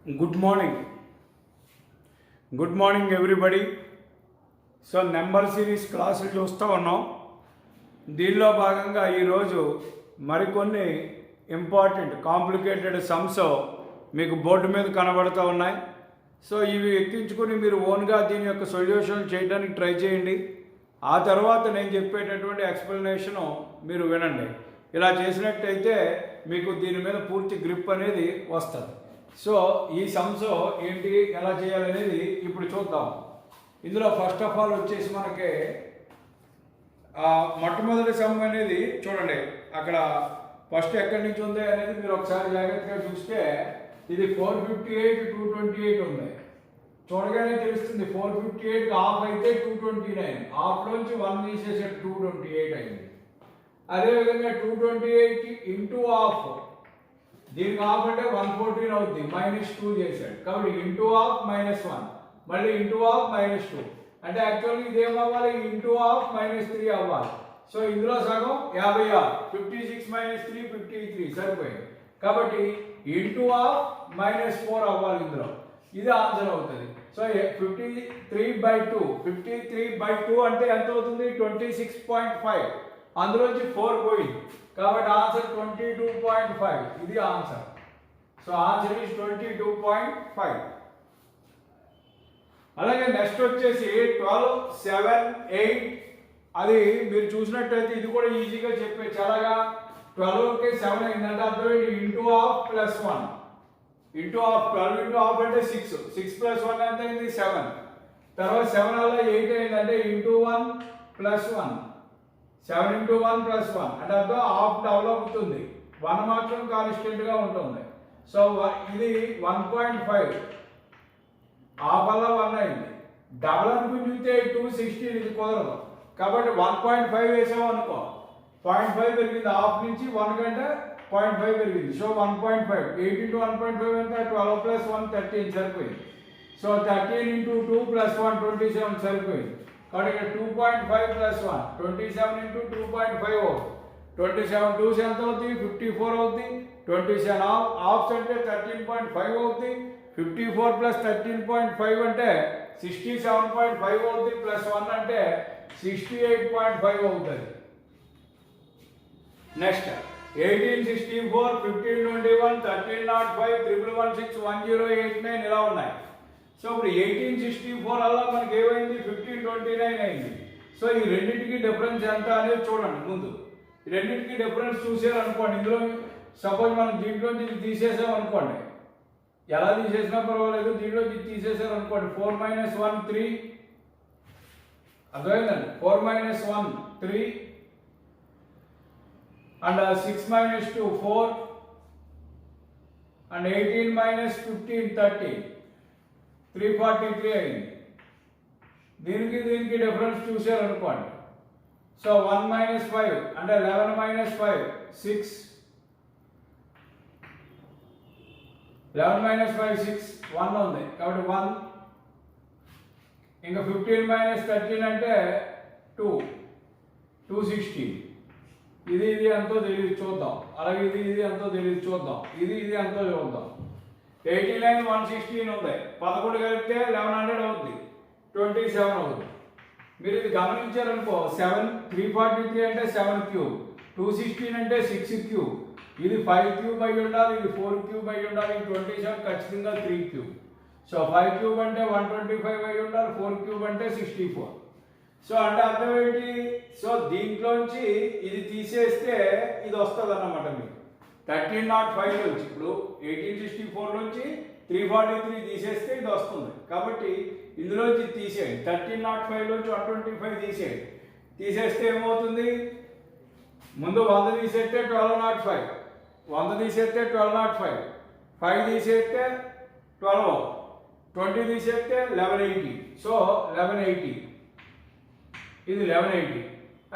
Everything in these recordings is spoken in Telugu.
Good morning everybody. So number series క్లాసులు చూస్తూ ఉన్నాం. దీనిలో భాగంగా ఈరోజు మరికొన్ని ఇంపార్టెంట్ కాంప్లికేటెడ్ సమ్స్ మీకు బోర్డు మీద కనబడుతూ ఉన్నాయి. సో ఇవి ఎక్కించుకొని మీరు ఓన్గా దీని యొక్క సొల్యూషన్ చేయడానికి ట్రై చేయండి. ఆ తర్వాత నేను చెప్పేటటువంటి ఎక్స్ప్లెనేషను మీరు వినండి. ఇలా చేసినట్టయితే మీకు దీని మీద పూర్తి గ్రిప్ అనేది వస్తుంది. సో ఈ సమ్స్ ఏంటి, ఎలా చేయాలనేది ఇప్పుడు చూద్దాం. ఇందులో ఫస్ట్ ఆఫ్ ఆల్ వచ్చేసి మనకి మొట్టమొదటి సమ్ అనేది చూడండి. అక్కడ ఫస్ట్ ఎక్కడి నుంచి ఉంది అనేది మీరు ఒకసారి జాగ్రత్తగా చూస్తే ఇది 458 228 ఉంది. చూడగానే తెలుస్తుంది 458 హాఫ్ అయితే 229, హాఫ్లోంచి 1 తీసేసే 228 అయింది. అదేవిధంగా 228 ఇంటూ హాఫ్, దీనికి హాఫ్ అంటే 114 అవుతుంది, -2 చేశాడు కాబట్టి ఇంటూ హాఫ్ -1, మళ్ళీ ఇంటూ హాఫ్ -2 అంటే యాక్చువల్లీ ఇదేం అవ్వాలి, ఇంటూ హాఫ్ -3 అవ్వాలి. సో ఇందులో సగం 56, 56 - 3 53 సరిపోయింది. కాబట్టి ఇంటూ హాఫ్ -4 అవ్వాలి ఇందులో, ఇది ఆన్సర్ అవుతుంది. సో 53/2, 53/2 అంటే ఎంత అవుతుంది, 26.5. అందులోంచి 4 పోయింది కాబట్టి ఆన్సర్ 22.5, ఇది ఆన్సర్. So answer is 22.5. అలాగే నెక్స్ట్ వచ్చేసి 12 7 8, అది మీరు చూసినట్టయితే ఇది కూడా ఈజీగా చెప్పేది. అలాగా 12కి 7 అయిందంటే అర్థం ఏంటి, into half plus 1, into half 12 into half అంటే 6, 6 + 1 ఎంత అయింది 7. తర్వాత 7 వల్ల 8 అయిందంటే ఇంటూ 1 + 1, 7 × 1 + 1 అంటే అర్థం హాఫ్ డబుల్ అవుతుంది, 1 మాత్రం కాన్స్టెంట్గా ఉంటుంది. సో ఇది 1.5, హాఫ్ వల్ల 1 అయింది. డబల్ అనుకుంటే 216, ఇది కుదరదు కాబట్టి 1.5 వేసాము అనుకో, 0.5 పెరిగింది, హాఫ్ నుంచి 1 కంటే 0.5 పెరిగింది. సో 1.5, 8 × 1.5 ఎంత, 12 + 1 13 సరిపోయింది. సో 13 × 2 + 1 27 సరిపోయింది. కాబట్టి ఇక్కడ 2.5 + 1 27 × 2.5 అవుతుంది. 27 2 ఎంత అవుతుంది, 54 అవుతుంది. 27 హాఫ్స్ అంటే 13.5 అవుతుంది. 54 + 13.5 అంటే 67.5 అవుతుంది, ప్లస్ 1 అంటే 68.5 అవుతుంది. నెక్స్ట్ 18 64 15 21 1305 1116 1089 ఇలా ఉన్నాయి. సో ఇప్పుడు 1864 అలా మనకి ఏమైంది, 1529 అయింది. సో ఈ రెండింటికి డిఫరెన్స్ ఎంత అనేది చూడండి. ముందు ఈ రెండింటికి డిఫరెన్స్ చూసారనుకోండి, ఇందులో సపోజ్ మనం దీంట్లో తీసేసాం అనుకోండి, ఎలా తీసేసినా పర్వాలేదు, దీంట్లో తీసేసారనుకోండి 4 - 1 3, అర్థమైందండి, 4 - 1 3 అండ్ 6 - 2 4 అండ్ 18 - 15 13, 343 అయింది. దీనికి డిఫరెన్స్ చూసారనుకోండి. సో 1 - 5 అంటే 11 - 5 6, 11 - 5 6, 1 ఉంది కాబట్టి 1. ఇంకా 15 - 13 అంటే 2, 216. ఇది ఎంతో తెలియదు చూద్దాం. అలాగే ఇది ఎంతో తెలియదు చూద్దాం. ఇది ఎంతో చూద్దాం. 89 116 ఉంది, 11 కలిపితే 1100 అవుతుంది, 27 అవుతుంది. మీరు ఇది గమనించారనుకో, 7 343 అంటే 7³ 216 అంటే 6³ ఇది 5³ అయి ఉండాలి, ఇది 4³ అయి ఉండాలి, 27 ఖచ్చితంగా 3³ సో 5³ అంటే 125 అయి ఉండాలి, 4³ అంటే 64. సో అంటే అర్థం ఏంటి, సో దీంట్లోంచి ఇది తీసేస్తే ఇది వస్తుంది అన్నమాట మీకు 1305 నుంచి. ఇప్పుడు 1864 నుంచి 343 తీసేస్తే ఇది వస్తుంది. కాబట్టి ఇందులోంచి తీసేయండి, 1305 నుంచి 125 తీసేయండి. తీసేస్తే ఏమవుతుంది, ముందు 100 తీసేస్తే 1205, 100 తీసేస్తే 1205, 5 తీసేస్తే 12, 20 తీసేస్తే 1180. సో 1180, ఇది 1180.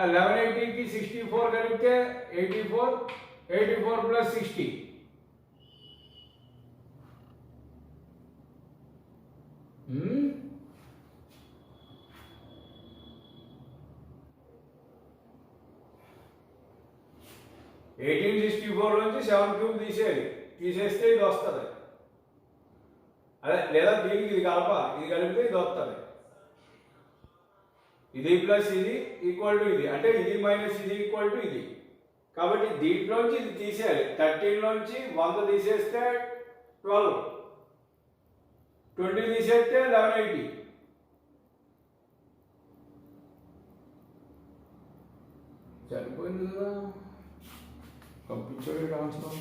1180కి 64 కలిపితే 84, 84 + 60. Hmm? 1864 నుంచి 7³ తీసేయాలి, తీసేస్తే ఇది వస్తుంది. అదే లేదా దీనికి ఇది కలపాలి, ఇది కలిపితే ఇది వస్తుంది. ఇది ప్లస్ ఇది ఈక్వల్ టు ఇది, అంటే ఇది మైనస్ ఇది ఈక్వల్ టు ఇది. కాబట్టి దీంట్లోంచి ఇది తీసేయాలి. 13లోంచి 100 తీసేస్తే 12, 20 తీసేస్తే 1180. సరిపోయింది కదా, పంపించే ఆన్సర్.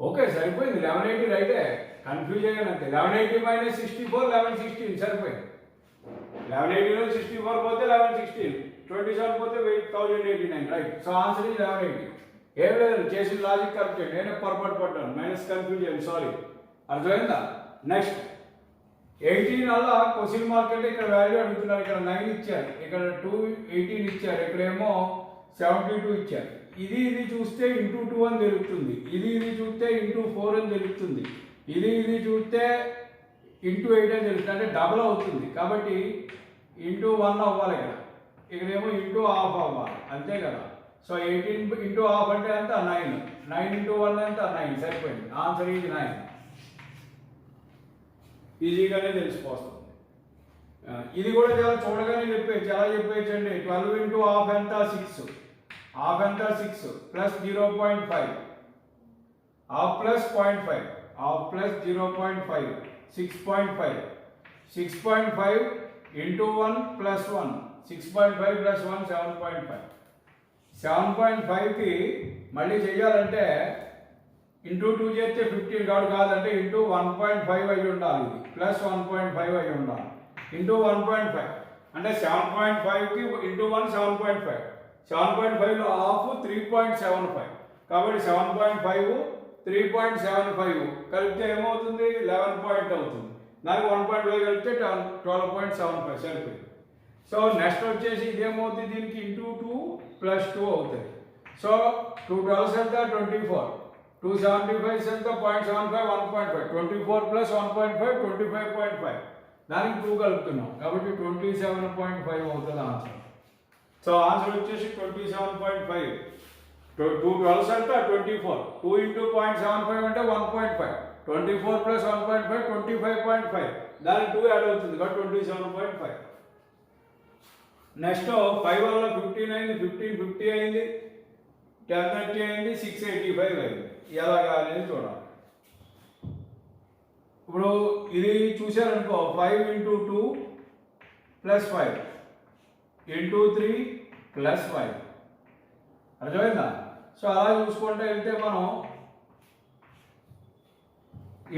ఓకే సరిపోయింది. 1180 రైటే, కన్ఫ్యూజ్ అయ్యాను అంతే. 1180 మైనస్ 64 1116 సరిపోయింది. 1180లో 64 పోతే 1116, 27 పోతే 1089 రైట్. So answer is 1180. ఏం లేదు, చేసిన లాజిక్ కరెక్ట్. నేనే పొరపాటు పడ్డాను, మైనస్ కన్ఫ్యూజన్, సారీ. అర్థమైందా? నెక్స్ట్ 18 అలా క్వశ్చన్ మార్క్ అంటే ఇక్కడ వాల్యూ అడుగుతున్నారు. ఇక్కడ 9 ఇచ్చారు, ఇక్కడ 218 ఇచ్చారు, ఇక్కడేమో 72 ఇచ్చారు. ఇది చూస్తే ఇంటూ 2 అని తెలుస్తుంది, ఇది చూస్తే ఇంటూ 4 అని తెలుస్తుంది, ఇది చూస్తే ఇంటూ 8 అని తెలుస్తుంది, అంటే డబల్ అవుతుంది. కాబట్టి ఇంటూ 1 అవ్వాలి, ఇక్కడేమో ఇంటూ హాఫ్ అవ్వాలి, అంతే కదా. సో 18 ఇంటూ హాఫ్ అంటే ఎంత? 9. 9 ఇంటూ 1 ఎంత? 9. సరిపోయింది. ఆన్సర్ ఇది 9. ఈజీగానే తెలిసిపోతుంది. ఇది కూడా చాలా చూడగానే చెప్పేయచ్చు. ఎలా చెప్పేయచ్చండి? 12 ఇంటూ హాఫ్ ఎంత? 6. హాఫ్ ఎంత? 6 plus 0.5, half plus 0.5, half plus 0.5, 6.5. 6.5 into 1 plus 1, 6.5 plus 1 7.5. 7.5కి మళ్ళీ చెయ్యాలంటే ఇంటూ 2 చేస్తే 15 కాదంటే ఇంటూ 1.5 అయి ఉండాలి, ఇది ప్లస్ 1.5 అయి ఉండాలి, ఇంటూ 1.5 అంటే 7.5కి ఇంటూ 1 7.5. 7.5లో హాఫ్ 3.75. కాబట్టి 7.5 3.75 కలిపితే ఏమవుతుంది? 11 పాయింట్ అవుతుంది. నాకు 1.5 కలిపితే 12.75 సరిపోయింది. సో నెక్స్ట్ వచ్చేసి ఇదేమవుతుంది? దీనికి ఇంటూ 2 ప్లస్ 2 అవుతుంది. సో 2 12 ఎంత? 24. 2 75 ఎంత? 0.75 1.5. 24 ప్లస్ 1.5 25.5. దానికి 2 కలుపుతున్నాం కాబట్టి 27.5 అవుతుంది ఆన్సర్. సో ఆన్సర్ వచ్చేసి 27.5. 2 12 ఎంత? 24. 2 ఇంటూ 0.75 అంటే 1.5. 24 ప్లస్ 1.5 25.5. దానికి 2 యాడ్ అవుతుంది కాబట్టి 27.5. నెక్స్ట్ 5 వల్ల 15 అయింది, 15 50 అయింది, 10 30 అయింది, 685 అయింది. ఎలాగా అనేది చూడాలి. ఇప్పుడు ఇది చూశారనుకో, 5 ఇంటూ 2 ప్లస్ 5 ఇంటూ 3 ప్లస్ 5. అర్థమైందా? సో అలా చూసుకుంటే వెళ్తే మనం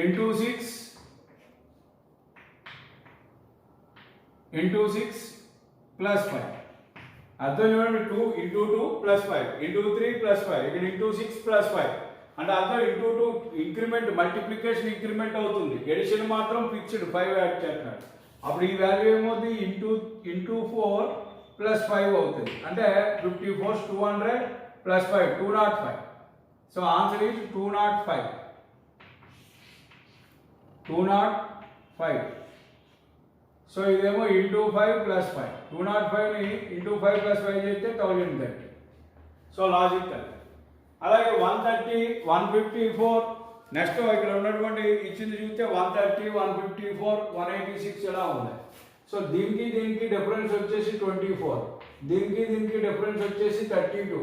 ఇంటూ 6 ప్లస్ 5. అర్థం చూడండి, 2 ఇంటూ 2 ప్లస్ 5 ఇంటూ 3 ప్లస్ 5, ఇక్కడ ఇంటూ 6 ప్లస్ 5 అంటే అర్థం ఇంటూ 2 ఇంక్రిమెంట్ మల్టిప్లికేషన్ ఇంక్రిమెంట్ అవుతుంది, ఎడిషన్ మాత్రం ఫిక్స్డ్ 5 యాడ్ చేస్తున్నాడు. అప్పుడు ఈ వాల్యూ ఏమవుతుంది? ఇంటూ 4 ప్లస్ 5 అవుతుంది, అంటే 54 200 plus 5 205. So answer is 205. 205. So ఇదేమో ఇంటూ 5 ప్లస్ 5. 205ని ఇంటూ 5 ప్లస్ 5 చేస్తే 1030. సో లాజిక్ అది. అలాగే 130 154. నెక్స్ట్ ఇక్కడ ఉన్నటువంటి ఇచ్చింది చూస్తే 130 154 186 ఇలా ఉంది. సో దీనికి డిఫరెన్స్ వచ్చేసి 24, దీనికి డిఫరెన్స్ వచ్చేసి 32,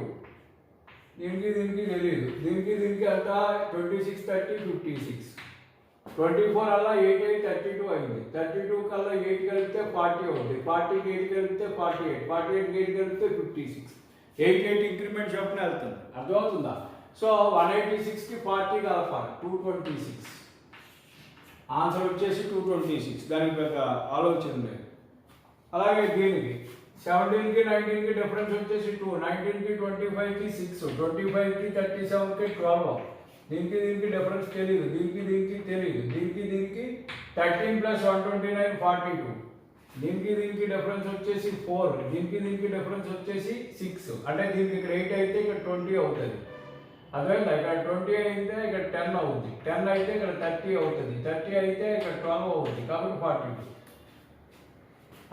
దీనికి తెలియదు, దీనికి అంతా 26 30 56. 24 అలా 8 8 32 అయింది, 32 కల్లా 8 కలిపితే 40 అవుతుంది, 40కి 8 కలిపితే 48, 48కి 8 కలిపితే 56. 8 8 ఇంక్రిమెంట్ చొప్పున వెళ్తుంది. అర్థమవుతుందా? సో 186కి 40 కలపాలి, 226. ఆన్సర్ వచ్చేసి 226. దానికి పెద్ద ఆలోచన లేదు. అలాగే దీనికి 17కి 19కి డిఫరెన్స్ వచ్చేసి 2, 19కి 25కి 6, 25కి 37కి 12. దీనికి డిఫరెన్స్ తెలియదు, దీనికి తెలియదు, దీనికి 13 ప్లస్ 129 42. దీనికి డిఫరెన్స్ వచ్చేసి 4, దీనికి డిఫరెన్స్ వచ్చేసి 6. అంటే దీనికి ఇక్కడ 8 అయితే ఇక్కడ 20 అవుతుంది. అదేవిధంగా ఇక్కడ 20 అయితే ఇక్కడ 10 అవుతుంది, 10 అయితే ఇక్కడ 30 అవుతుంది, 30 అయితే ఇక్కడ 12 అవుతుంది, కాబట్టి 42.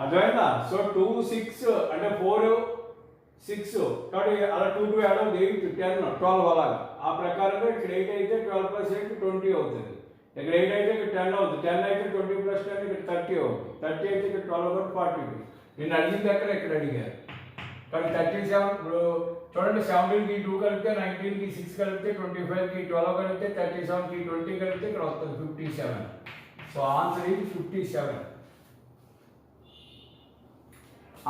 అర్థమైందా? సో 2 6 అంటే 4 6 కాబట్టి అలా 2 2 యాడ్ అవుతుంది 8 10 12 అలాగా ఆ ప్రకారంగా ఇక్కడ 8 అయితే 12 ప్లస్ 8 20 అవుతుంది. ఇక్కడ 8 అయితే ఇక్కడ 10 అవుతుంది. 10 అయితే 20 ప్లస్ 10 ఇక్కడ 30 అవుతుంది. 30 అయితే ఇక్కడ 12 అవుతుంది 42. నేను అడిగింది ఎక్కడ అడిగారు. కాబట్టి 37 ఇప్పుడు చూడండి 17కి 2 కలిపితే 19కి 6 కలిపితే 25కి 12 కలిపితే 37కి 20 కలిపితే ఇక్కడ వస్తుంది 57. So answer is 57.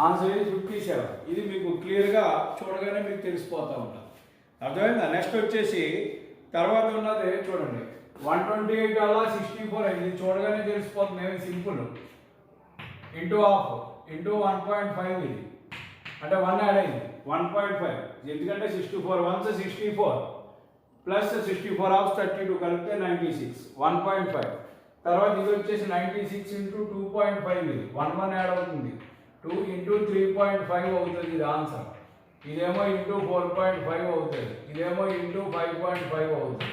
Answer is 57. ఇది మీకు క్లియర్గా చూడగానే మీకు తెలిసిపోతూ ఉంటుంది. అర్థమైందా? నెక్స్ట్ వచ్చేసి తర్వాత ఉన్నది చూడండి 128 అలా 64 అయింది. చూడగానే తెలిసిపోతుంది ఏమి సింపుల్ ఇంటూ హాఫ్ ఇంటూ 1.5 ఇది అంటే 1 యాడ్ అయింది 1.5 ఎందుకంటే 64 వన్స్ 64 ప్లస్ 64 హాఫ్ 32 కలిపితే 96 1.5 తర్వాత ఇది వచ్చేసి 96 ఇంటూ 2.5 ఇది 1 యాడ్ అవుతుంది 2 ఇంటూ 3.5 అవుతుంది ఇది ఆన్సర్. ఇదేమో ఇంటూ 4.5 అవుతుంది. ఇదేమో ఇంటూ 5.5 అవుతుంది.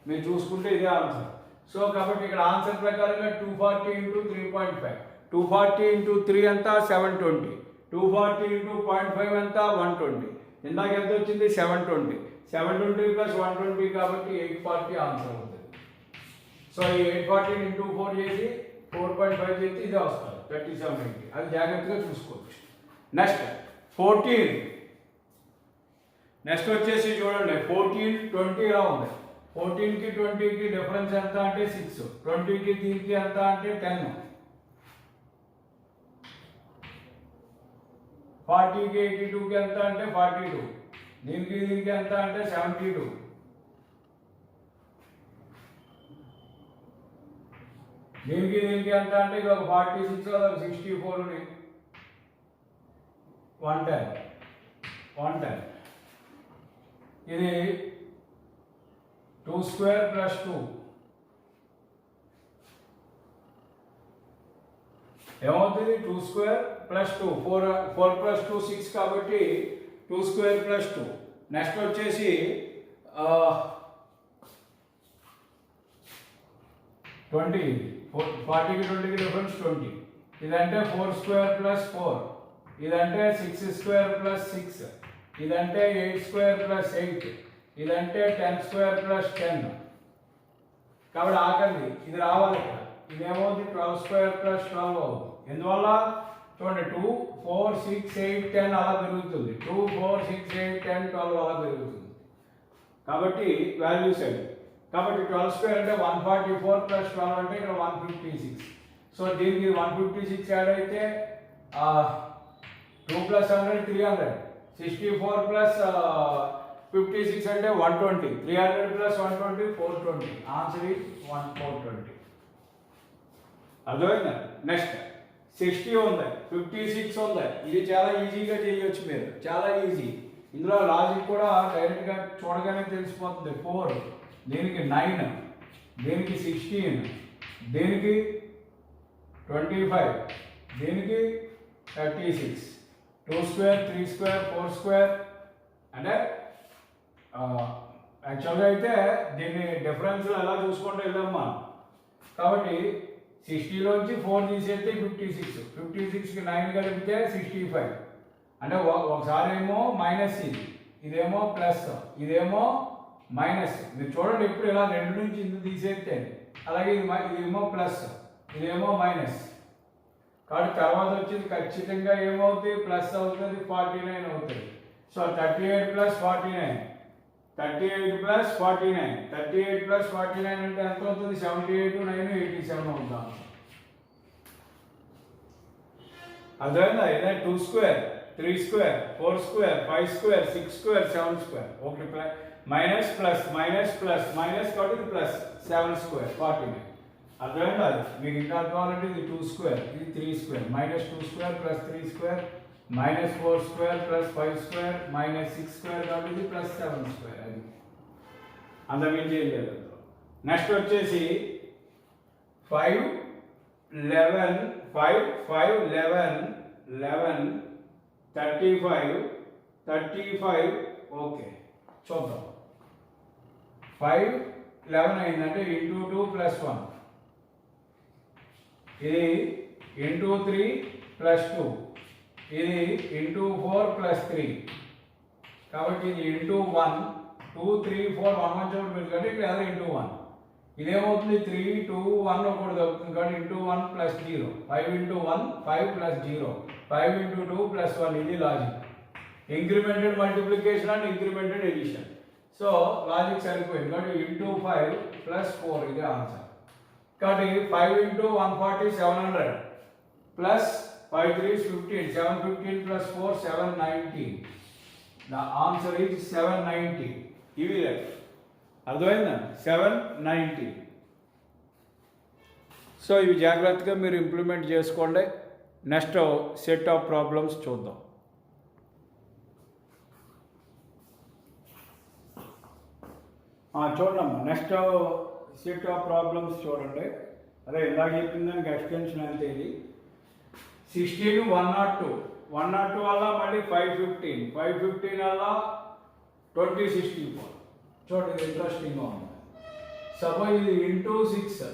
మీరు చూసుకుంటే ఇదే ఆన్సర్. సో కాబట్టి ఇక్కడ ఆన్సర్ ప్రకారంగా 240 ఇంటూ 3.5 240 ఇంటూ 3 అంతా 720 240 ఇంటూ 0.5 అంతా 120 ఇందాక ఎంత వచ్చింది 720 720 ప్లస్ 120 కాబట్టి 840 ఆన్సర్ అవుతుంది. సో ఈ 840 ఇంటూ 4 చేసి 4.5 చేసి ఇదే వస్తుంది 3780. అది జాగ్రత్తగా చూసుకోవచ్చు. నెక్స్ట్ 14 నెక్స్ట్ వచ్చేసి చూడండి 14 20 ఇలా ఉంది. 14కి 20కి డిఫరెన్స్ ఎంత అంటే 6 20కి దీనికి ఎంత అంటే 10 40కి 82కి ఎంత అంటే 42 దీనికి ఎంత అంటే 72 దీనికి ఎంత అంటే ఇది ఒక 46 ఒక 64 110 ఇది 2 స్క్వేర్ ప్లస్ 2 ఏమవుతుంది 2 స్క్వేర్ ప్లస్ 2 4 ప్లస్ 2 6 కాబట్టి 2 స్క్వేర్ ప్లస్ 2. నెక్స్ట్ వచ్చేసి 20 40కి 20కి డిఫరెన్స్ 20 ఇదంటే 4 స్క్వేర్ ప్లస్ 4 ఇదంటే 6 స్క్వేర్ ప్లస్ 6 ఇదంటే 8 స్క్వేర్ ప్లస్ 8 ఇదంటే 10 స్క్వేర్ ప్లస్ 10 కాబట్టి ఆఖరిది ఇది రావాలి ఇక్కడ ఇదేమవుతుంది 12 స్క్వేర్ ప్లస్ 12 అవుతుంది. ఎందువల్ల చూడండి 2 4 6 8 10 అలా పెరుగుతుంది 2 4 6 8 10 12 అలా పెరుగుతుంది కాబట్టి వాల్యూస్ అవి కాబట్టి 12 స్క్వేర్ అంటే 144 ప్లస్ 12 అంటే ఇక్కడ 156. సో దీనికి 156 యాడ్ అయితే 2 ప్లస్ 100 300 64 ప్లస్ 56 అంటే 120 300 ప్లస్ 120 420 ఆన్సర్ ఈజ్ 420. అర్థమైందా? నెక్స్ట్ 60 ఉంది 56 ఉంది. ఇది చాలా ఈజీగా చేయొచ్చు మీరు చాలా ఈజీ. ఇందులో లాజిక్ కూడా డైరెక్ట్గా చూడగానే తెలిసిపోతుంది. 4 దీనికి 9 దీనికి 16 దీనికి 25 దీనికి 36 2 స్క్వేర్ 3 స్క్వేర్ 4 స్క్వేర్ అంటే యాక్చువల్గా అయితే దీన్ని డిఫరెన్స్ ఎలా చూసుకుంటూ వెళ్దామా. కాబట్టి 60లోంచి 4 తీసేస్తే 56 56కి 9 కలిపితే 65 అంటే ఒకసారి ఏమో మైనస్ ఇదేమో ప్లస్ ఇదేమో మైనస్. మీరు చూడండి ఎప్పుడు ఇలా 2 నుంచి ఇందుకు తీసేస్తే అలాగే ఇదేమో ప్లస్ ఇదేమో మైనస్ కాబట్టి తర్వాత వచ్చేది ఖచ్చితంగా ఏమవుతుంది ప్లస్ అవుతుంది 49 అవుతుంది. సో 38 ప్లస్ 49 38 ప్లస్ 49 38 ప్లస్ 49 అంటే ఎంత అవుతుంది 78 9 87 అవుతాం. అర్థమైందా? ఇదే 2 square 3 square 4 square 5 square 6 square 7 square ఒకటి minus plus minus plus minus కాబట్టి ప్లస్ 7 స్క్వేర్ 49. అర్థమైందా? మీకు ఇంకా కావాలంటే ఇది 2 స్క్వేర్ ఇది 3 square minus 2 square plus 3 square minus 4 square plus 5 square minus 6 square కాబట్టి ఇది ప్లస్ 7 స్క్వేర్. అది అంతమించి ఏం లేదు. నెక్స్ట్ వచ్చేసి 5 11 5 5 11 11 35 35 ఓకే చూద్దాం. 5 11 అయిందంటే ఇంటూ 2 ప్లస్ 1 ఇది ఇంటూ 3 ప్లస్ 2, ఇది ఇంటూ 4 ప్లస్ 3, కాబట్టి ఇది ఇంటూ 1, 2, 3, 4 1 1 చోటు మీరు కాబట్టి ఇక్కడ ఇంటూ 1, ఇదేమవుతుంది 3, 2, 1 ఒకటి దొరుకుతుంది కాబట్టి into 1 plus 0, 5 into 1 5 plus 0, 5 into 2 plus 1, ఇది logic. Incremented multiplication and incremented addition. So logic సరిపోయింది కాబట్టి ఇంటూ 5 ప్లస్ 4 ఇది ఆన్సర్. కాబట్టి 5 into 140 700 plus 5 3 15, 715 plus 4 790. The answer is 790. ఇవి అర్థమైందా? 790. సో ఇవి జాగ్రత్తగా మీరు ఇంప్లిమెంట్ చేసుకోండి. నెక్స్ట్ సెట్ ఆఫ్ ప్రాబ్లమ్స్ చూద్దాం. చూడమ్మా, నెక్స్ట్ సెట్ ఆఫ్ ప్రాబ్లమ్స్ చూడండి. అదే ఇందాక చెప్పిన దానికి ఎక్స్టెన్షన్ అంతే. ఇది 16 102, 102 వల్ల మళ్ళీ 515, 515 వల్ల 2064. చూడండి, ఇది ఇంట్రెస్టింగ్గా ఉంది. సపోజ్ ఇది ఇంటూ 6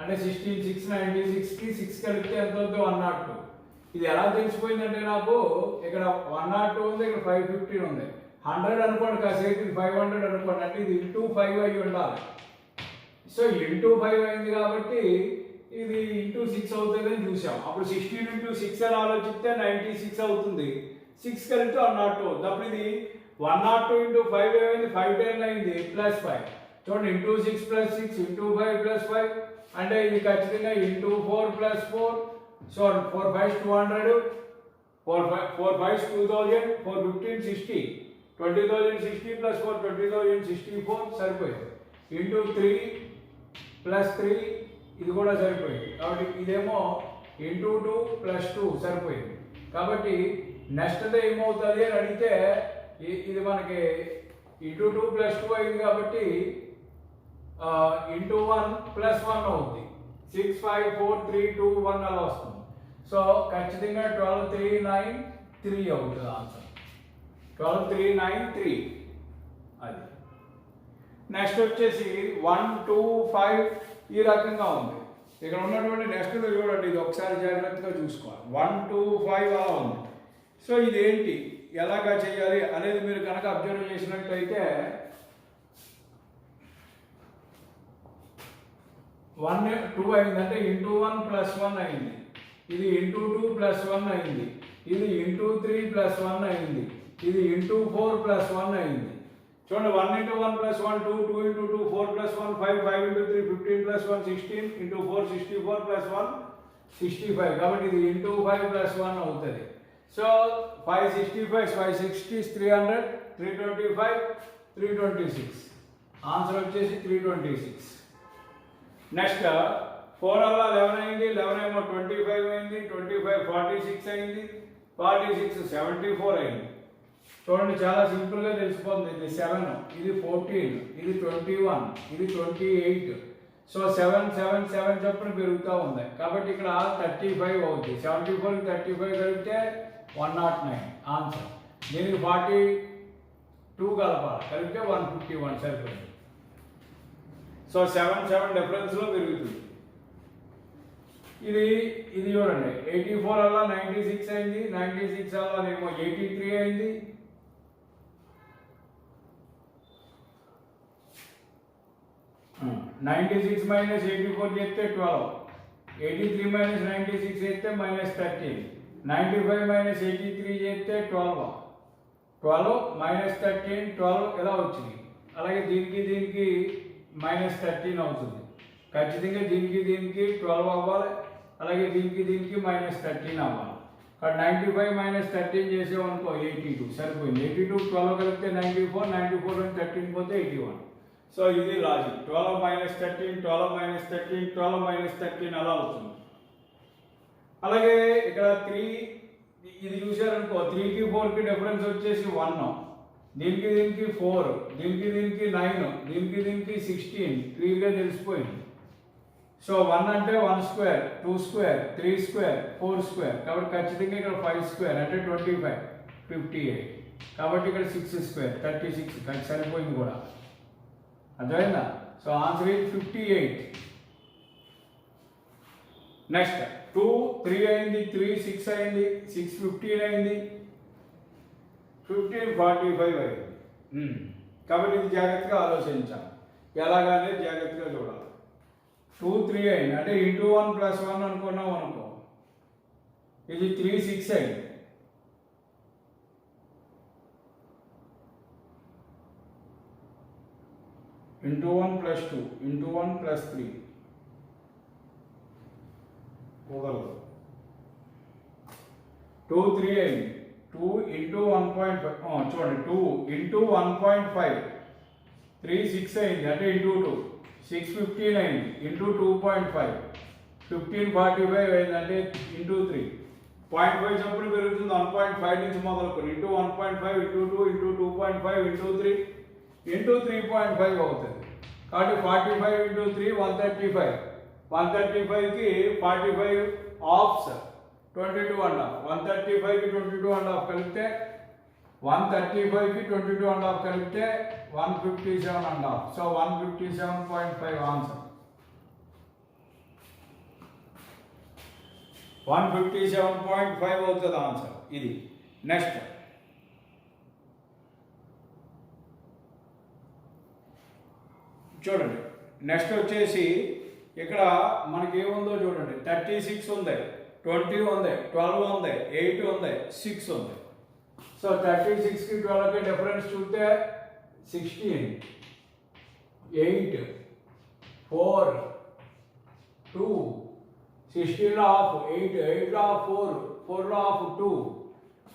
అంటే 16 6 96కి 6 కలిపితే ఎంత అవుతుంది? 102. ఇది ఎలా తెలిసిపోయిందంటే నాకు ఇక్కడ 102 ఉంది, ఇక్కడ 515 ఉంది. 100 అనుకోండి, కాసేపు ఇది 500 అనుకోండి, అంటే ఇది ఇంటూ 5 అయ్యి ఉండాలి. సో ఇంటూ 5 అయింది కాబట్టి ఇది ఇంటూ 6 అవుతుంది అని చూసాం. అప్పుడు 16 ఇంటూ 6 అని ఆలోచిస్తే 96 అవుతుంది. 6 కలిపితే 102 అవుతుంది. అప్పుడు ఇది 102 ఇంటూ 5 ఏమైంది? 510 అయింది ప్లస్ 5. చూడండి, ఇంటూ 6 ప్లస్ 6 ఇంటూ 5 ప్లస్ 5 అంటే ఇది ఖచ్చితంగా ఇంటూ 4 ప్లస్ 4. సో 4 5 200, 4 5 2000, 4 15 60, 20,060 ప్లస్ 4 20,064 సరిపోయింది. ఇంటూ 3 ప్లస్ 3 ఇది కూడా సరిపోయింది. కాబట్టి ఇదేమో ఇంటూ 2 ప్లస్ 2 సరిపోయింది. కాబట్టి నెక్స్ట్ డే ఏమవుతుంది అని అడిగితే ఇది మనకి ఇంటూ 2 ప్లస్ 2 అయింది కాబట్టి ఇంటూ 1 ప్లస్ 1 అవుతుంది. 6 5 4 3 2 1 అలా వస్తుంది. సో ఖచ్చితంగా 12393 అవుతుంది ఆన్సర్. 12393 అది. నెక్స్ట్ వచ్చేసి 1 2 5 ఈ రకంగా ఉంది. ఇక్కడ ఉన్నటువంటి నెక్స్ట్ చూడండి, ఇది ఒకసారి జాగ్రత్తగా చూసుకోవాలి. 1 2 5 అలా ఉంది. సో ఇదేంటి, ఎలాగా చేయాలి అనేది మీరు కనుక అబ్జర్వ్ చేసినట్లయితే 1 2 అయిందంటే ఇంటూ 1 ప్లస్ 1 అయింది. ఇది ఇంటూ 2 ప్లస్ 1 అయింది. ఇది ఇంటూ 3 ప్లస్ 1 అయింది. ఇది ఇంటూ 4 ప్లస్ 1 అయింది. చూడండి, 1 into 1 plus 1 2, 2 into 2 4 plus 1 5, 5 into 3 15 plus 1 16 into 4 64 plus 1 65. కాబట్టి ఇది ఇంటూ 5 ప్లస్ 1 అవుతుంది. సో 565 560 300 325 326. ఆన్సర్ వచ్చేసి 326. నెక్స్ట్ 4 వల్ల 11 అయింది, 11 ఏమో 25 అయింది, 25 46 అయింది, 46 74 అయింది. చూడండి, చాలా సింపుల్గా తెలిసిపోతుంది. ఇది 7, ఇది 14, ఇది 21, ఇది 28. సో 7 7 7 చొప్పున పెరుగుతూ ఉంది. కాబట్టి ఇక్కడ 35 అవుతుంది. 74కి 35 కలిపితే 109 ఆన్సర్. దీనికి 42 కలపాలి, కలిపితే 151 సరిపోయింది. సో 7 7 డిఫరెన్స్లో పెరుగుతుంది. ఇది చూడండి, 84 వల్ల 96 అయింది, 96 వల్ల ఏమో 83 అయింది. -96 - 84 చేస్తే 12, 83 - 96 చేస్తే -13, 95 - 83 చేస్తే 12, 12 - 13 12 ఇలా వచ్చింది. అలాగే దీనికి -13 అవుతుంది. ఖచ్చితంగా దీనికి 12 అవ్వాలి, అలాగే దీనికి -13 అవ్వాలి. ఇక్కడ 95 - 13 చేసేవనుకో 82 సరిపోయింది. 82 12 కలిపితే 94, 94 నుంచి 13 పోతే 81. సో ఇది లాజిక్. 12 - 13 12 - 13 12 - 13 అలా అవుతుంది. అలాగే ఇక్కడ 3 ఇది చూసారనుకో, 3కి 4కి డిఫరెన్స్ వచ్చేసి 1, దీనికి 4, దీనికి 9, దీనికి 16 క్లియర్గా తెలిసిపోయింది. సో 1 అంటే 1 స్క్వేర్, 2 స్క్వేర్, 3 స్క్వేర్, 4 స్క్వేర్. కాబట్టి ఖచ్చితంగా ఇక్కడ 5 స్క్వేర్ అంటే 25 58. కాబట్టి ఇక్కడ 6 స్క్వేర్ 36 సరిపోయింది కూడా. అర్థమైందా? So answer is 58. నెక్స్ట్ 2 3 అయింది, 3 6 అయింది, 6 15 అయింది, 15 45 అయింది. కాబట్టి ఇది జాగ్రత్తగా ఆలోచించాలి, ఎలాగనే జాగ్రత్తగా చూడాలి. 2 3 అయింది అంటే ఇంటూ 1 ప్లస్ 1 అనుకున్నాం అనుకో, ఇది 3 6 అయింది. ఇంటూ 1 ప్లస్ 2 ఇంటూ 1 ప్లస్ 3 కుదరదు. 2 3 అయింది, 2 ఇంటూ 1.5 చూడండి, 2 ఇంటూ 1.5, 3 6 అయింది అంటే ఇంటూ 2, 6 15 అయింది ఇంటూ 2.5, 15 45 అయింది అంటే ఇంటూ 3, 0.5 చొప్పున పెరుగుతుంది. 1.5 నుంచి మొదలుకొని into 1.5 into 2 into 2.5 into 3 into 3.5 అవుతుంది. కాబట్టి 45 ఇంటూ 3 135, 135కి 45 హాఫ్స్ 22.5, 135కి 22.5 కలిపితే 135కి 22.5 కలిపితే 157.5. So 157.5 answer. 157.5 అవుతుంది ఆన్సర్ ఇది. నెక్స్ట్ చూడండి, నెక్స్ట్ వచ్చేసి ఇక్కడ మనకి ఏముందో చూడండి, 36 ఉంది, 20 ఉంది, 12 ఉంది, 8 ఉంది, 6 ఉంది. సో 36కి 12కి డిఫరెన్స్ చూస్తే 16, 8, 4, 2, 16లో హాఫ్ 8, 8లో హాఫ్ 4, 4లో హాఫ్ 2,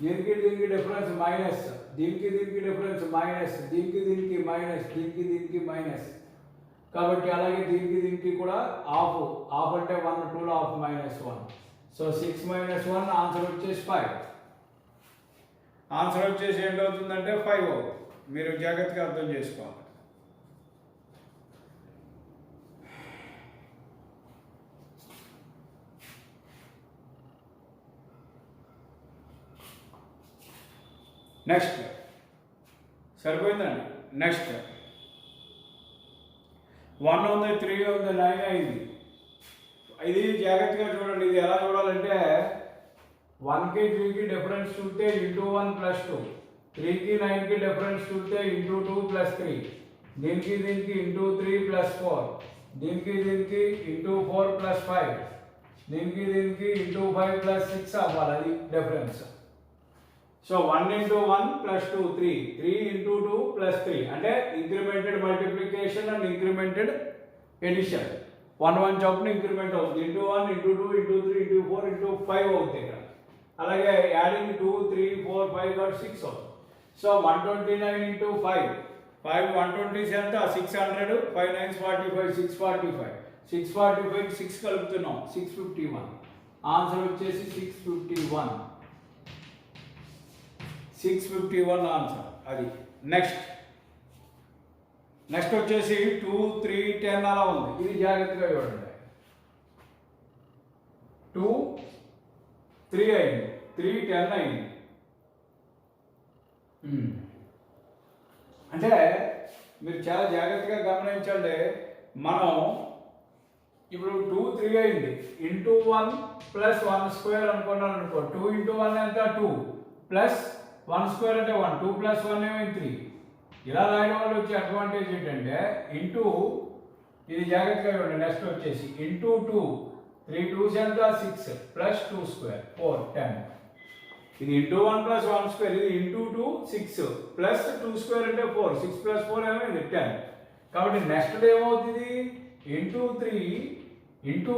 దీనికి డిఫరెన్స్ మైనస్, దీనికి డిఫరెన్స్ మైనస్, దీనికి మైనస్, దీనికి మైనస్. కాబట్టి అలాగే దీనికి కూడా హాఫ్, హాఫ్ అంటే 1, 2లో హాఫ్ -1. సో 6 - 1 ఆన్సర్ వచ్చేసి 5. ఆన్సర్ వచ్చేసి ఏంటవుతుందంటే 5 అవుతుంది. మీరు జాగ్రత్తగా అర్థం చేసుకోవాలి. నెక్స్ట్ సరిపోయిందండి. నెక్స్ట్ 1 ఉంది, 3 ఉంది, 9 అయింది. ఇది జాగ్రత్తగా చూడండి. ఇది ఎలా చూడాలంటే 1కి 3కి డిఫరెన్స్ చూస్తే ఇంటూ 1 ప్లస్ 2, 3కి 9కి డిఫరెన్స్ చూస్తే ఇంటూ 2 ప్లస్ 3, దీనికి ఇంటూ 3 ప్లస్ 4, దీనికి ఇంటూ 4 ప్లస్ 5, దీనికి ఇంటూ 5 ప్లస్ 6 అవ్వాలి. అది difference. So 1 into 1 plus 2 3, 3 into 2 plus 3 అంటే incremented multiplication and incremented addition. 1 1 చొప్పున ఇంక్రిమెంట్ అవుతుంది. Into 1 into 2 into 3 into 4 into 5 అవుతుంది ఇక్కడ. అలాగే యాడింగ్ 2 3 4 5 కాబట్టి 6 అవుతుంది. సో 129 ఇంటూ 5, 120 ఎంత 600, 5 9 45, 645, 645కి 6 కలుపుతున్నాం 651. ఆన్సర్ వచ్చేసి 651 ఆన్సర్ అది. నెక్స్ట్ వచ్చేసి 2 3 10 అలా ఉంది. ఇది జాగ్రత్తగా చూడండి. 2 3 అయింది, 3 10 అయింది. అంటే మీరు చాలా జాగ్రత్తగా గమనించండి. మనం ఇప్పుడు 2 3 అయింది, ఇంటూ 1 ప్లస్ 1 స్క్వేర్ అనుకున్నాను అనుకో. 2 ఇంటూ 1 ఎంత 2 ప్లస్ 1 స్క్వేర్ అంటే 1, 2 ప్లస్ 1 ఏమైంది 3. ఇలా రాయడం వల్ల వచ్చే అడ్వాంటేజ్ ఏంటంటే ఇంటూ, ఇది జాగ్రత్తగా ఇవ్వండి. నెక్స్ట్ వచ్చేసి ఇంటూ 2, 3 2s ఎంత 6 ప్లస్ 2 స్క్వేర్ 4 10. ఇది ఇంటూ 1 ప్లస్ 1 స్క్వేర్, ఇది ఇంటూ 2 6 ప్లస్ 2 స్క్వేర్ అంటే 4, 6 ప్లస్ 4 ఏమైంది 10. కాబట్టి నెక్స్ట్ ఏమవుతుంది into 3 into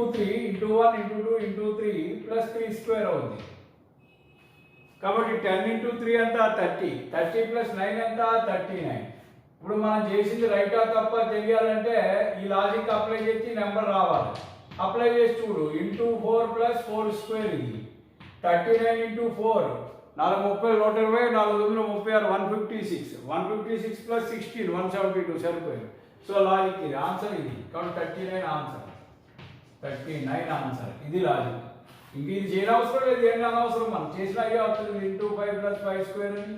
1 into 2 into 3 plus 3 square అవుతుంది. కాబట్టి 10 ఇంటూ 3 అంతా 30, 30 ప్లస్ 9 అంతా 39. ఇప్పుడు మనం చేసింది రైటా తప్ప తెలియాలంటే ఈ లాజిక్ అప్లై చేసి నెంబర్ రావాలి. అప్లై చేసి చూడు. ఇంటూ 4 ప్లస్ 4 స్క్వేర్, ఇది 39 ఇంటూ 4 4 30 120, 4 36 156, 156 ప్లస్ 16 172 సరిపోయింది. సో లాజిక్ ఇది ఆన్సర్ ఇది. కాబట్టి 39 ఆన్సర్, 39 ఆన్సర్. ఇది లాజిక్. ఇంక ఇది చేయనవసరం లేదు, ఏం అనవసరం. మనం చేసిన అయ్యే వస్తుంది. ఇంటూ 5 ప్లస్ 5 స్క్వేర్ అని,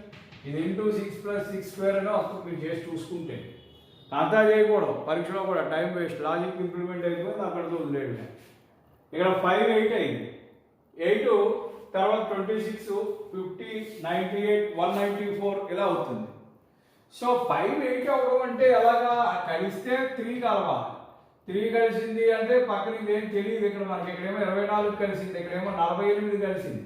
ఇది ఇంటూ 6 ప్లస్ 6 స్క్వేర్ అని వస్తుంది. మీరు చేసి చూసుకుంటే అంతా చేయకూడదు. పరీక్షలో కూడా టైం వేస్ట్. లాజిక్ ఇంప్లిమెంట్ అయిపోయింది, అక్కడితో వదిలేడు. ఇక్కడ 5 8 అయింది. 8 తర్వాత 26 50 98 194 ఇలా అవుతుంది. సో 5 8 అవ్వడం అంటే ఎలాగా కలిస్తే 3 కలవాలి. 3 కలిసింది అంటే పక్కన ఇదేం తెలియదు. ఇక్కడ మనకి ఇక్కడేమో 24 కలిసింది, ఇక్కడేమో 48 కలిసింది,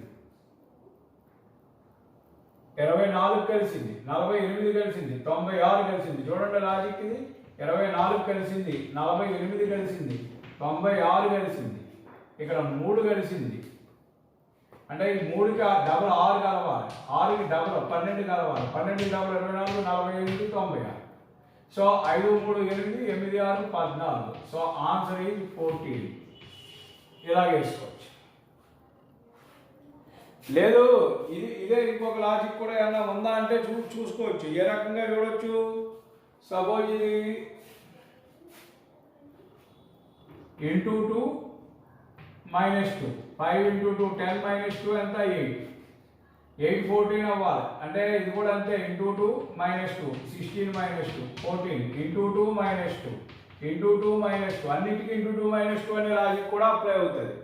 24 కలిసింది, 48 కలిసింది, 96 కలిసింది. చూడండి లాజిక్ ఇది. 24 కలిసింది, 48 కలిసింది, 96 కలిసింది, ఇక్కడ 3 కలిసింది. అంటే ఈ 3కి డబల్ 6 కలవాలి, 6కి డబల్ 12 కలవాలి, 12 double 24 48 96. So 5 3 8 8 6 14. So answer is 14. ఇలా వేసుకోవచ్చు. లేదు ఇదే ఇంకొక లాజిక్ కూడా ఏమన్నా ఉందా అంటే చూసుకోవచ్చు. ఏ రకంగా చూడొచ్చు? సపోజ్ ఇది ఇంటూ 2 మైనస్ 2, 5 ఇంటూ 2 10 మైనస్ 2 ఎంత? 8. 8 14 అవ్వాలి. అంటే ఇది కూడా అంతే. Into 2 minus 2 16 minus 2 14 into 2 minus 2 into 2 minus 2 అన్నిటికీ ఇంటూ 2 మైనస్ 2 అనే లాజిక్ కూడా అప్లై అవుతుంది.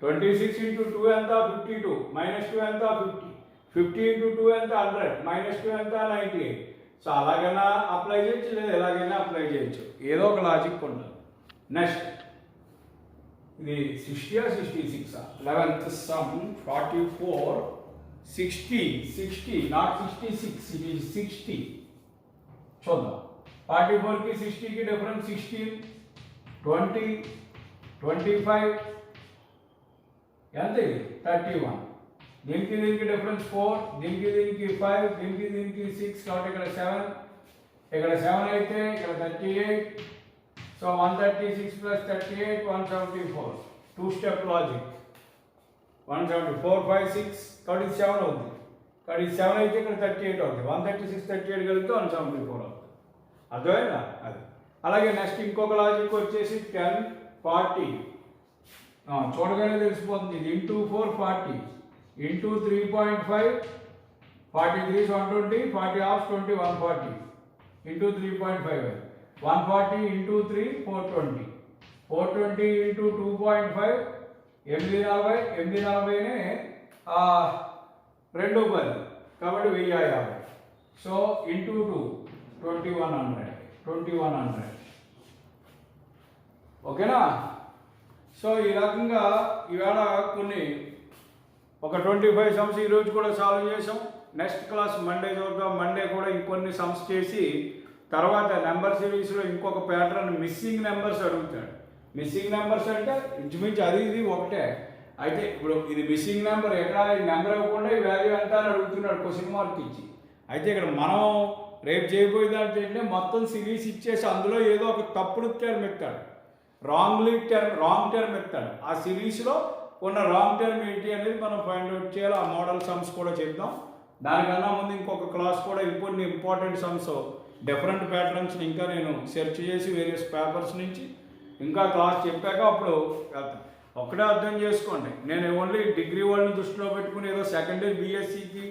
26 ఇంటూ 2 ఎంత? 52 మైనస్ 2 ఎంత? 50 50 ఇంటూ 2 ఎంత? 100 మైనస్ 2 ఎంత? 98. సో అలాగైనా అప్లై చేయొచ్చు, లేదా ఎలాగైనా అప్లై చేయొచ్చు. ఏదో ఒక లాజిక్ ఉంటుంది. నెక్స్ట్ ఇది 60 66 11th సమ్ 44 60 నాట్ 66, ఇది 60. చూద్దాం. 44కి 60కి డిఫరెన్స్ 16 20 25 ఎంత? ఇది 31. దీనికి డిఫరెన్స్ 4, దీనికి 5, దీనికి 6. కాబట్టి ఇక్కడ 7, ఇక్కడ 7 అయితే ఇక్కడ 38. So 136 plus 38 174. 2 step logic. 174 5 6 కాబట్టి 7 అవుతుంది. కాబట్టి 7 అయితే ఇక్కడ 38 అవుతుంది. 136 38 కలిపితే 174 అవుతుంది. అర్థమైందా? అది. అలాగే నెక్స్ట్ ఇంకొక లాజిక్ వచ్చేసి 10 40. చూడగానే తెలిసిపోతుంది. ఇది into 4 40 into 3.5 43 120 40 of 20 140 into 3.5 140 into 3 420 420 into 2.5 840 840నే 2 10 కాబట్టి 1050. So into 2 2100. ఓకేనా? సో ఈ రకంగా ఇవాళ కొన్ని ఒక 25 సమ్స్ ఈరోజు కూడా సాల్వ్ చేసాం. నెక్స్ట్ క్లాస్ మండే చూద్దాం. మండే కూడా ఇంకొన్ని సమ్స్ చేసి తర్వాత నెంబర్ సిరీస్లో ఇంకొక ప్యాటర్న్ మిస్సింగ్ నెంబర్స్ అడుగుతాడు. మిస్సింగ్ నెంబర్స్ అంటే ఇంచుమించు అది ఇది ఒకటే. అయితే ఇప్పుడు ఇది మిస్సింగ్ నెంబర్, ఎక్కడ నెంబర్ ఇవ్వకుండా ఈ వాల్యూ ఎంత అని అడుగుతున్నాడు క్వశ్చన్ మార్క్ ఇచ్చి. అయితే ఇక్కడ మనం రేపు చేయబోయేది అంటే మొత్తం సిరీస్ ఇచ్చేసి అందులో ఏదో ఒక తప్పుడు టర్మ్ ఎత్తాడు, రాంగ్ టర్మ్ ఎత్తాడు. ఆ సిరీస్లో ఉన్న రాంగ్ టర్మ్ ఏంటి అనేది మనం ఫైండ్ అవుట్ చేయాలి. ఆ మోడల్ సమ్స్ కూడా చెప్దాం. దానికన్నా ముందు ఇంకొక క్లాస్ కూడా ఇంకొన్ని ఇంపార్టెంట్ సమ్స్ డిఫరెంట్ ప్యాటర్న్స్ని ఇంకా నేను సెర్చ్ చేసి వేరియస్ పేపర్స్ నుంచి ఇంకా క్లాస్ చెప్పాక అప్పుడు వెళ్తాను. ఒక్కటే అర్థం చేసుకోండి, నేను ఓన్లీ డిగ్రీ వాళ్ళని దృష్టిలో పెట్టుకుని ఏదో సెకండ్ ఇయర్ బీఎస్సీకి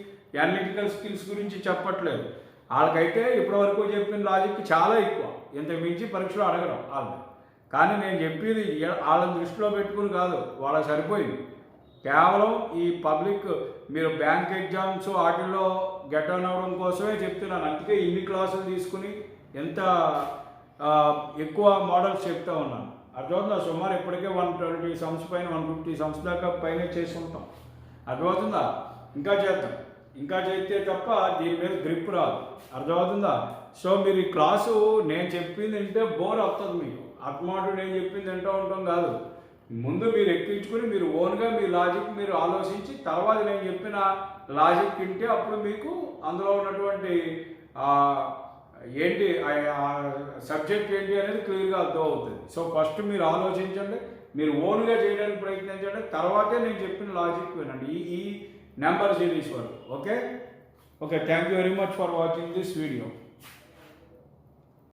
అనలిటికల్ స్కిల్స్ గురించి చెప్పట్లేదు. వాళ్ళకైతే ఇప్పటివరకు చెప్పిన లాజిక్ చాలా ఎక్కువ, ఇంత మించి పరీక్షలో అడగడం వాళ్ళని. కానీ నేను చెప్పేది వాళ్ళని దృష్టిలో పెట్టుకుని కాదు, వాళ్ళకి సరిపోయింది. కేవలం ఈ పబ్లిక్ మీరు బ్యాంక్ ఎగ్జామ్స్ వాటిల్లో గెట్ ఆన్ అవ్వడం కోసమే చెప్తున్నాను. అందుకే ఇన్ని క్లాసులు తీసుకుని ఎంత ఎక్కువ మోడల్స్ చెప్తా ఉన్నాను. అర్థమవుతుందా? సుమారు ఇప్పటికే 120 సమ్స్ పైన 150 సమ్స్ దాకా పైన చేసి ఉంటాం. అర్థమవుతుందా? ఇంకా చేద్దాం. ఇంకా చేస్తే తప్ప దీని మీద గ్రిప్ రాదు. అర్థమవుతుందా? సో మీరు ఈ క్లాసు నేను చెప్పింది వింటే బోర్ అవుతుంది మీకు. అర్థమాటు నేను చెప్పింది వింటూ ఉంటాం కాదు. ముందు మీరు ఎక్కించుకుని మీరు ఓన్గా మీ లాజిక్ మీరు ఆలోచించి తర్వాత నేను చెప్పిన లాజిక్ వింటే అప్పుడు మీకు అందులో ఉన్నటువంటి ఏంటి సబ్జెక్ట్ ఏంటి అనేది క్లియర్గా అర్థం అవుతుంది. సో ఫస్ట్ మీరు ఆలోచించండి, మీరు ఓన్గా చేయడానికి ప్రయత్నించండి, తర్వాతే నేను చెప్పిన లాజిక్ వినండి ఈ నెంబర్ సిరీస్ వరకు. Okay, thank you very much for watching this video.